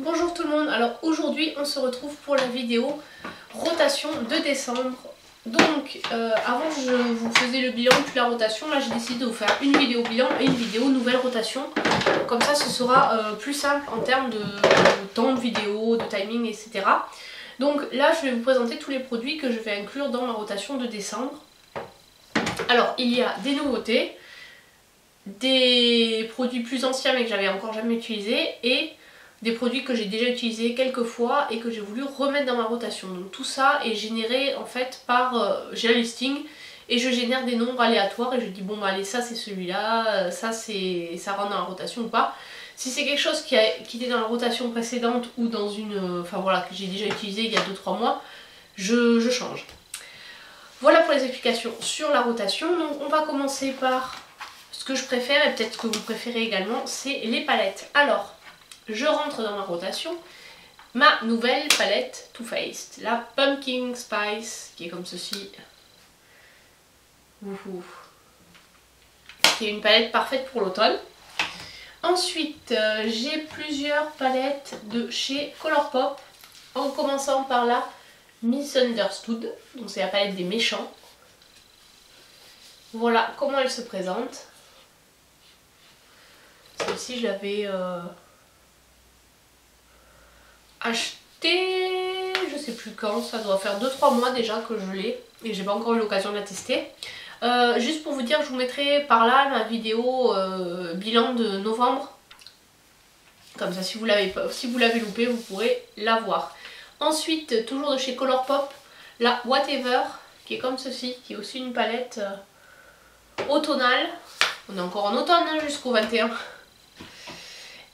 Bonjour tout le monde, alors aujourd'hui on se retrouve pour la vidéo rotation de décembre. Donc avant je vous faisais le bilan puis la rotation, là j'ai décidé de vous faire une vidéo bilan et une vidéo nouvelle rotation. Comme ça ce sera plus simple en termes de temps de vidéo, de timing, etc. Donc là je vais vous présenter tous les produits que je vais inclure dans ma rotation de décembre. Alors il y a des nouveautés, des produits plus anciens mais que j'avais encore jamais utilisés et des produits que j'ai déjà utilisés quelques fois et que j'ai voulu remettre dans ma rotation. Donc tout ça est généré en fait par... j'ai un listing et je génère des nombres aléatoires et je dis bon bah allez ça c'est celui-là, ça rentre dans la rotation ou pas. Si c'est quelque chose qui était dans la rotation précédente ou dans une... enfin voilà, que j'ai déjà utilisé il y a 2-3 mois, je change. Voilà pour les explications sur la rotation. Donc on va commencer par ce que je préfère et peut-être que vous préférez également, c'est les palettes. Alors... je rentre dans ma rotation, ma nouvelle palette Too Faced, la Pumpkin Spice, qui est comme ceci. Qui est une palette parfaite pour l'automne. Ensuite, j'ai plusieurs palettes de chez Colourpop, en commençant par la Misunderstood, donc c'est la palette des méchants. Voilà comment elle se présente. Celle-ci, je l'avais... acheté, je sais plus quand, ça doit faire 2-3 mois déjà que je l'ai et j'ai pas encore eu l'occasion de la tester. Juste pour vous dire, je vous mettrai par là ma vidéo bilan de novembre. Comme ça si vous l'avez loupé, vous pourrez la voir. Ensuite, toujours de chez Colourpop, la Whatever, qui est comme ceci, qui est aussi une palette automnale. On est encore en automne hein, jusqu'au 21.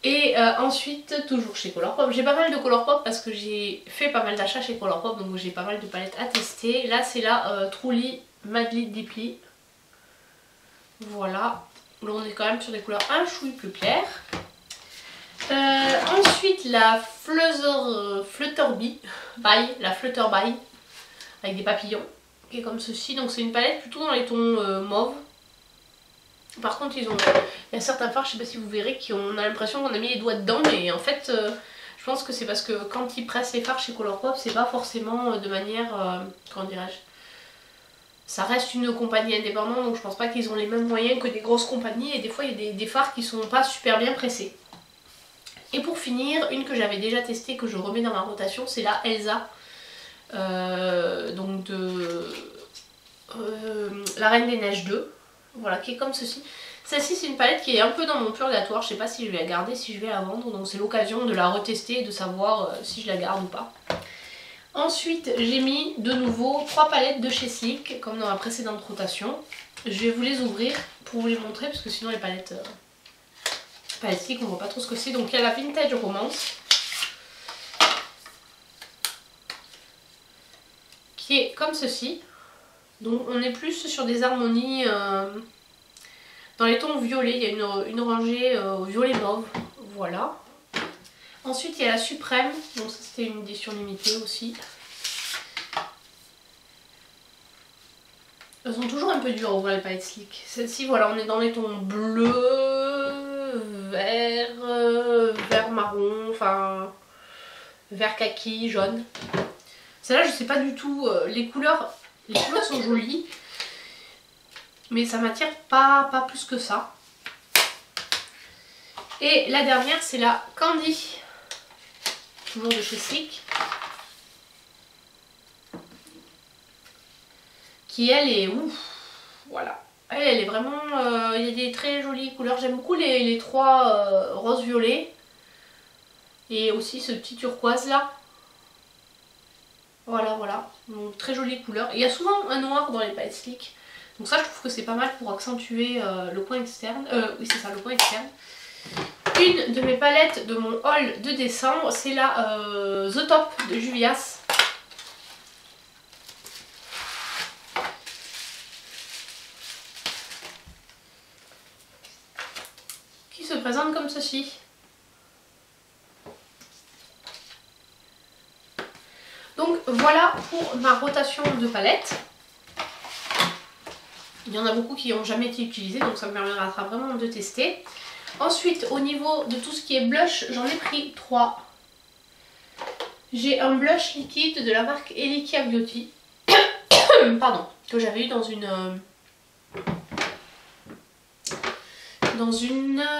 Et ensuite, toujours chez Colourpop, j'ai pas mal de Colourpop parce que j'ai fait pas mal d'achats chez Colourpop, donc j'ai pas mal de palettes à tester. Là c'est la Truly Madly Deeply. Voilà, là on est quand même sur des couleurs un chouï plus claires. Ensuite la Flutterby, avec des papillons, qui est comme ceci. Donc c'est une palette plutôt dans les tons mauve. Par contre il y a certains fards, je sais pas si vous verrez, on a l'impression qu'on a mis les doigts dedans, mais en fait je pense que c'est parce que quand ils pressent les fards chez Colourpop, c'est pas forcément de manière, comment dirais-je, ça reste une compagnie indépendante, donc je pense pas qu'ils ont les mêmes moyens que des grosses compagnies, et des fois il y a des fards qui sont pas super bien pressés. Et pour finir, une que j'avais déjà testée, que je remets dans ma rotation, c'est la Elsa, donc de La Reine des Neiges 2. Voilà, qui est comme ceci. Celle-ci c'est une palette qui est un peu dans mon purgatoire, je sais pas si je vais la garder, si je vais la vendre, donc c'est l'occasion de la retester et de savoir si je la garde ou pas. Ensuite j'ai mis de nouveau 3 palettes de chez Sleek, comme dans la précédente rotation. Je vais vous les ouvrir pour vous les montrer, parce que sinon les palettes Sleek on voit pas trop ce que c'est. Donc il y a la Vintage Romance, qui est comme ceci. Donc on est plus sur des harmonies dans les tons violets, il y a une rangée violet mauve, voilà. Ensuite il y a la Suprême, donc ça c'était une édition limitée aussi. Elles sont toujours un peu dures à ouvrir les palettes Sleek. Celle-ci voilà, on est dans les tons bleu, vert, vert marron, enfin vert kaki, jaune. Celle-là je sais pas du tout, les couleurs sont jolies, mais ça m'attire pas plus que ça. Et la dernière c'est la Candy, toujours de chez Sleek, qui elle est ouf, voilà. Elle est vraiment, il y a des très jolies couleurs, j'aime beaucoup les 3 rose violet et aussi ce petit turquoise là. Voilà, donc très jolie couleur. Il y a souvent un noir dans les palettes Sleek, donc ça je trouve que c'est pas mal pour accentuer le coin externe. Oui c'est ça, le coin externe. Une de mes palettes de mon haul de décembre, c'est la The Top de Juvia's. Qui se présente comme ceci. Donc voilà pour ma rotation de palettes. Il y en a beaucoup qui n'ont jamais été utilisées, donc ça me permettra vraiment de tester. Ensuite, au niveau de tout ce qui est blush, j'en ai pris 3. J'ai un blush liquide de la marque Elikia Beauty. Pardon, que j'avais eu dans une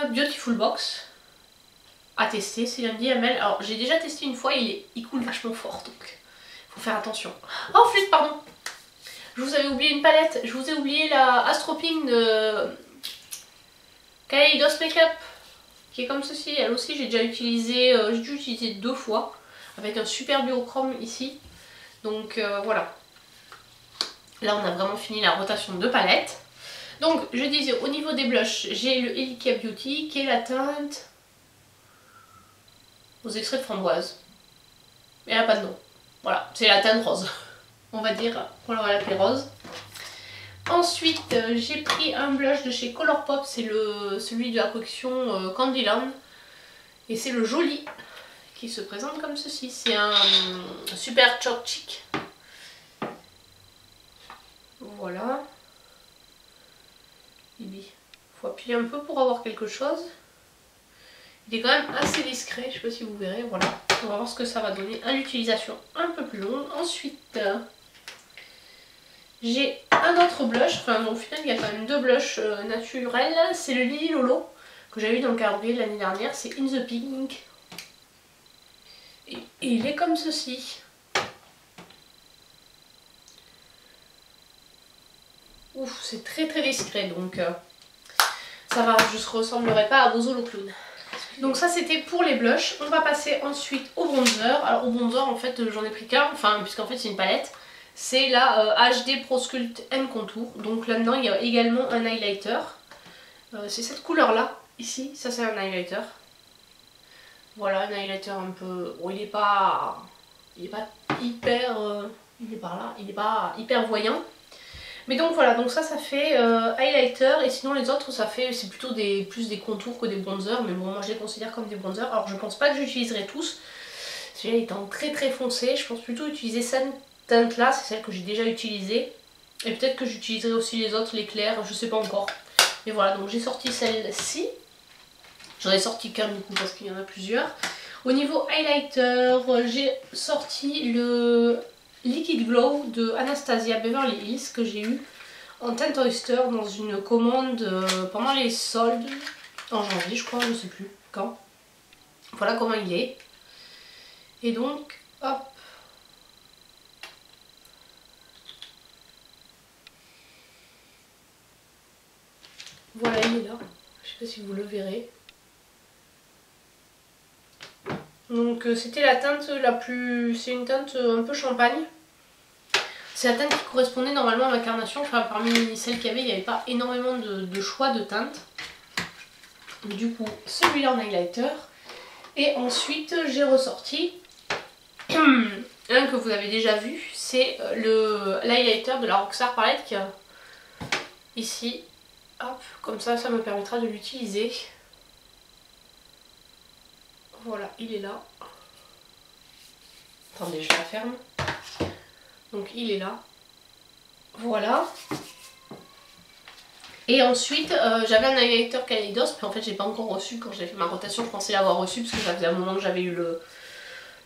Beautiful Box à tester, c'est un 10 ml. Alors j'ai déjà testé une fois, il coule vachement fort, donc faut faire attention. Oh flûte, pardon. Je vous avais oublié une palette, je vous ai oublié la Astro Pink de Kaleidos Makeup, qui est comme ceci. Elle aussi j'ai déjà utilisé, j'ai dû utiliser 2 fois, avec un super duochrome ici. Donc voilà. Là on a vraiment fini la rotation de palettes. Donc je disais, au niveau des blushs, j'ai le Elikia Beauty qui est la teinte aux extraits de framboise. Mais elle n'a pas de nom. Voilà, c'est la teinte rose. On va dire qu'on va l'appeler rose. Ensuite, j'ai pris un blush de chez Colourpop, c'est celui de la collection Candyland. Et c'est le Joli qui se présente comme ceci. C'est un super Choc Chic. Voilà. Il faut appuyer un peu pour avoir quelque chose. Il est quand même assez discret, je ne sais pas si vous verrez, voilà. On va voir ce que ça va donner à l'utilisation un peu plus longue. Ensuite, j'ai un autre blush, enfin au final il y a quand même 2 blushs naturels. C'est le Lily Lolo que j'avais eu dans le calendrier l'année dernière, c'est In the Pink. Et il est comme ceci. Ouf, c'est très très discret, donc ça va, je ne ressemblerai pas à Bozolo Clown. Donc ça c'était pour les blushs. On va passer ensuite au bronzer. Alors au bronzer en fait j'en ai pris qu'un, enfin puisqu'en fait c'est une palette. C'est la HD Pro Sculpt M Contour. Donc là-dedans il y a également un highlighter. C'est cette couleur là, ici, ça c'est un highlighter. Voilà, un highlighter un peu... Bon, il est pas hyper... il est par là, il est pas hyper voyant. Mais donc voilà, donc ça fait highlighter, et sinon les autres c'est plutôt plus des contours que des bronzers, mais bon moi je les considère comme des bronzers. Alors je pense pas que j'utiliserai tous, celui-là étant très très foncé, je pense plutôt utiliser cette teinte là, c'est celle que j'ai déjà utilisée, et peut-être que j'utiliserai aussi les autres, les clairs, je sais pas encore. Mais voilà, donc j'ai sorti celle-ci, j'en ai sorti qu'un du coup parce qu'il y en a plusieurs. Au niveau highlighter, j'ai sorti le Liquid Glow de Anastasia Beverly Hills que j'ai eu en teinte Oyster dans une commande pendant les soldes en janvier je crois, je sais plus quand. Voilà comment il est. Et donc hop, voilà il est là, je sais pas si vous le verrez. Donc c'était la teinte la plus... c'est une teinte un peu champagne. C'est la teinte qui correspondait normalement à ma carnation. Enfin parmi celles qu'il y avait, il n'y avait pas énormément de choix de teintes. Du coup celui-là en highlighter. Et ensuite j'ai ressorti un que vous avez déjà vu. C'est l'highlighter de la Rockstar Palette qui a ici. Hop, comme ça me permettra de l'utiliser. Voilà, il est là. Attendez, je la ferme. Donc il est là. Voilà. Et ensuite, j'avais un highlighter Kaleidos, mais en fait j'ai pas encore reçu quand j'ai fait ma rotation. Je pensais l'avoir reçu parce que ça faisait un moment que j'avais eu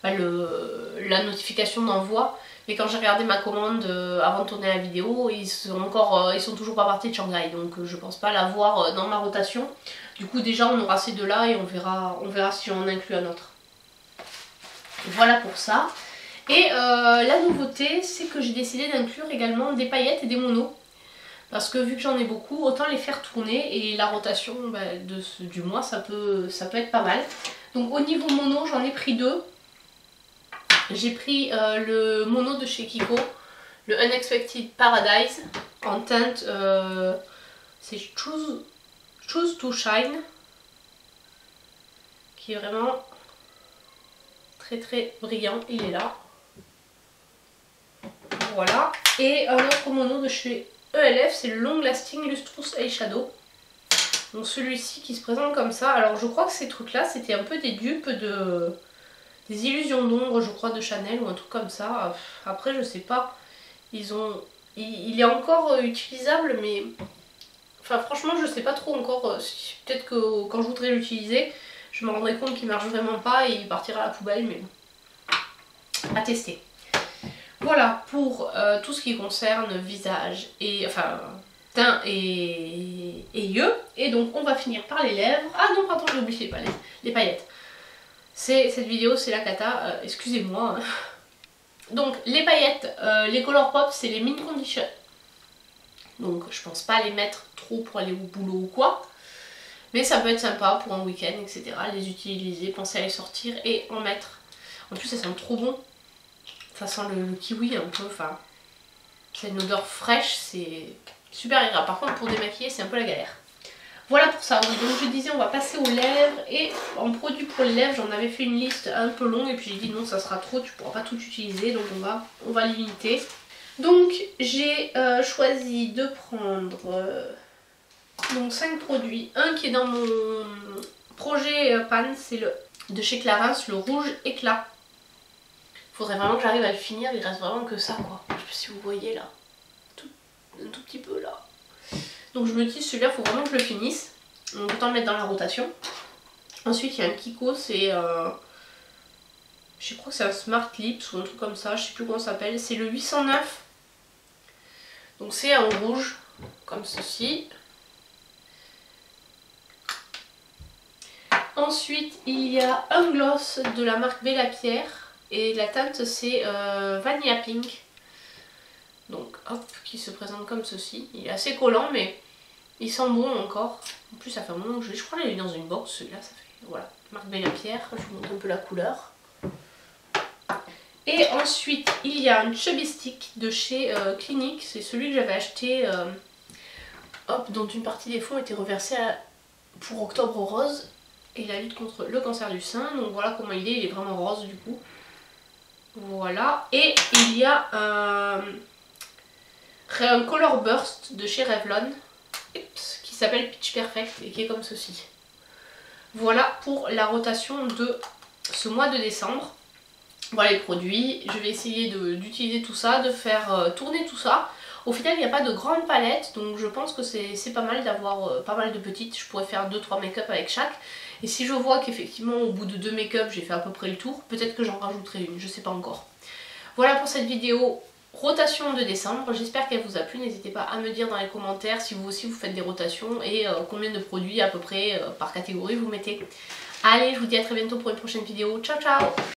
la notification d'envoi. Mais quand j'ai regardé ma commande avant de tourner la vidéo, ils sont toujours pas partis de Shanghai. Donc je pense pas l'avoir dans ma rotation. Du coup déjà on aura ces deux là et on verra si on inclut un autre. Voilà pour ça. Et la nouveauté c'est que j'ai décidé d'inclure également des paillettes et des monos. Parce que vu que j'en ai beaucoup, autant les faire tourner et la rotation du mois ça peut être pas mal. Donc au niveau mono j'en ai pris 2. J'ai pris le mono de chez Kiko, le Unexpected Paradise en teinte, c'est Choose to Shine, qui est vraiment très très brillant, il est là. Voilà. Et un autre mono de chez ELF, c'est le Long Lasting Lustrous Eyeshadow. Donc celui-ci qui se présente comme ça. Alors je crois que ces trucs là c'était un peu des dupes des illusions d'ombre je crois de Chanel ou un truc comme ça. Après je sais pas. Il est encore utilisable mais... Enfin franchement je sais pas trop encore. Peut-être que quand je voudrais l'utiliser je me rendrai compte qu'il marche vraiment pas et il partira à la poubelle mais... à tester. Voilà pour tout ce qui concerne visage et enfin teint et yeux. Et donc on va finir par les lèvres. Ah non pardon, j'ai oublié les paillettes. Cette vidéo c'est la cata, excusez-moi. Donc les paillettes, les Colourpop c'est les Mint Condition. Donc je pense pas les mettre trop pour aller au boulot ou quoi. Mais ça peut être sympa pour un week-end, etc. Les utiliser, penser à les sortir et en mettre. En plus ça sent trop bon. Ça sent le kiwi un peu, enfin. C'est une odeur fraîche, c'est super agréable. Par contre pour démaquiller c'est un peu la galère. Voilà pour ça. Donc je disais on va passer aux lèvres. Et en produit pour les lèvres j'en avais fait une liste un peu longue. Et puis j'ai dit non ça sera trop, tu pourras pas tout utiliser. Donc on va limiter. Donc j'ai choisi de prendre... donc 5 produits, un qui est dans mon projet pan, c'est le de chez Clarins, le rouge éclat. Faudrait vraiment que j'arrive à le finir, il reste vraiment que ça quoi. Je sais pas si vous voyez là, un tout petit peu là. Donc je me dis celui-là faut vraiment que je le finisse, donc autant le mettre dans la rotation. Ensuite il y a un Kiko, c'est je crois que c'est un Smart Lips ou un truc comme ça, je sais plus comment ça s'appelle, c'est le 809. Donc c'est en rouge, comme ceci. Ensuite, il y a un gloss de la marque Bella Pierre et la teinte c'est Vanilla Pink. Donc hop, qui se présente comme ceci. Il est assez collant mais il sent bon encore. En plus ça fait un moment que je crois que je l'ai eu dans une box celui-là, ça fait voilà, marque Bella Pierre, je vous montre un peu la couleur. Et ensuite, il y a un Chubby Stick de chez Clinique, c'est celui que j'avais acheté hop, dont une partie des fonds était reversée pour Octobre Rose. Et la lutte contre le cancer du sein, donc voilà comment il est vraiment rose du coup. Voilà, et il y a un Color Burst de chez Revlon qui s'appelle Pitch Perfect et qui est comme ceci. Voilà pour la rotation de ce mois de décembre. Voilà les produits, je vais essayer d'utiliser tout ça, de faire tourner tout ça. Au final il n'y a pas de grande palette, donc je pense que c'est pas mal d'avoir pas mal de petites. Je pourrais faire 2-3 make-up avec chaque. Et si je vois qu'effectivement au bout de 2 make-up j'ai fait à peu près le tour, peut-être que j'en rajouterai une, je sais pas encore. Voilà pour cette vidéo rotation de décembre, j'espère qu'elle vous a plu. N'hésitez pas à me dire dans les commentaires si vous aussi vous faites des rotations et combien de produits à peu près par catégorie vous mettez. Allez, je vous dis à très bientôt pour une prochaine vidéo, ciao ciao!